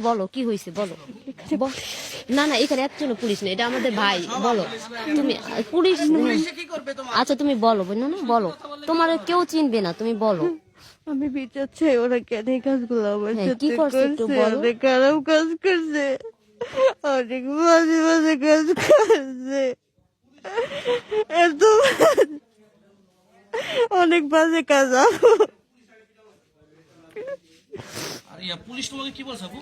বলো কি হয়েছে বলো। না না এখানে একজন পুলিশ নেই, এটা আমাদের ভাই। বলো তুমি পুলিশ। আচ্ছা তুমি বলো না না বলো, তোমার কেউ চিনবে না, তুমি বলো। আমি বিচার চাই, ওরা কেন এই কাজগুলো আমার হ্যাঁ, সাথে কি করছে একটু বলো। অনেক খারাপ কাজ করছে, অনেক মাঝে মাঝে কাজ করছে, এত অনেক বাজে কাজ। পুলিশ তোমাকে কি বলছে আপু?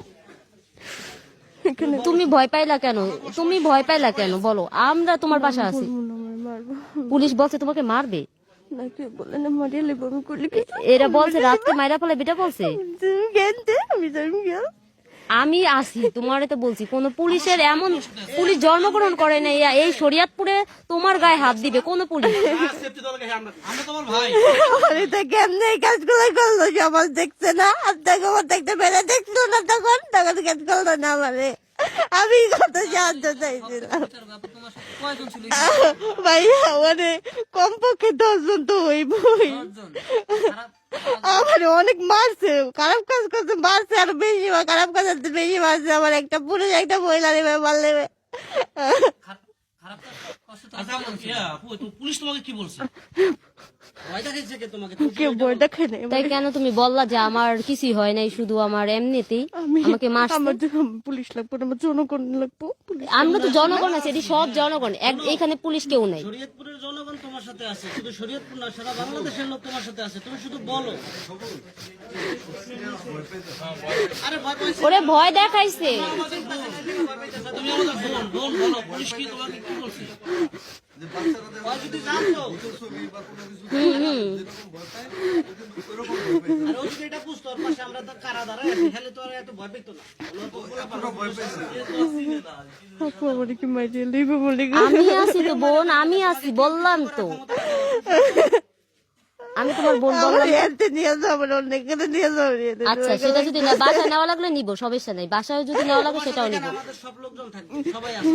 তুমি ভয় পাইলা কেন, তুমি ভয় পাইলা কেন বলো, আমরা তোমার পাশে আছি। পুলিশ বলছে তোমাকে মারবে, নাকি বলে না মারিয়ে লেবো, আমি করলে কি এরা বলছে রাতকে মাইরা ফেলে, বেটা বলছে। জ্ঞানতে আমি জানি গেল। আমি আসি তোমার তো বলছি, কোন পুলিশের এমন পুলিশ জন্মগ্রহণ করে না এই শরিয়াতপুরে তোমার গায়ে হাত দিবে কোন পুলিশ? আমরা তোমার ভাই। আরে তা কেমনে এই কাজগুলো করলো, সমাজ দেখছে না? আর তখন দেখতে পেরে দেখলো না, তখন তখন কেন করলো না আমারে? আমি কত সাহায্য চাইছিলাম ভাইয়া, মানে কমপক্ষে 10 জন তো হইবই। আমার অনেক মারছে, খারাপ কাজ করছে, মারছে আরো বেশি, খারাপ কাজ করতে বেশি মারছে। আমার একটা পুরুষ একটা মহিলা নেবে মারলে। পুলিশ তোমাকে কি বলছে? কেউ ভয় দেখায় নাই তাই কেন তুমি বললা যে আমার কিছুই হয় নাই, শুধু আমার এমনিতেই আমাকে মারছে? আমার পুলিশ লাগবো না, আমার জনগণ লাগবো। আমরা তো জনগণ আছে, এটি সব জনগণ, এখানে পুলিশ কেউ নাই। শরীয়তপুরের জনগণ তোমার সাথে আছে, শুধু শরীয়তপুর না সারা বাংলাদেশের লোক তোমার সাথে আছে, তুমি শুধু বলো। আরে ভয় পাইছে, ওরে ভয় দেখাইছে। তুমি আমাদের বোন বলো, পুলিশ কি তোমাকে কি বলছে? যদি জানতো আর ও যদি এটা বুঝতো, ওর পাশে আমরা তো কারা দাঁড়ায় আছি, তাহলে তো আর এত ভয় পেতো না। আমার কি মাইজে লইবে বলে আমি আছি তো বোন, আমি আছি বললাম তো, আমি তোমার বোন বললাম। নিয়ে যাবো, অনেক নিয়ে যাবো। আচ্ছা সেটা যদি না বাসায় নেওয়া লাগলে নিবো, সমস্যা নাই, বাসায় যদি নেওয়া লাগে সেটাও নিবো। আমাদের সব লোকজন থাকবে, সবাই আছে।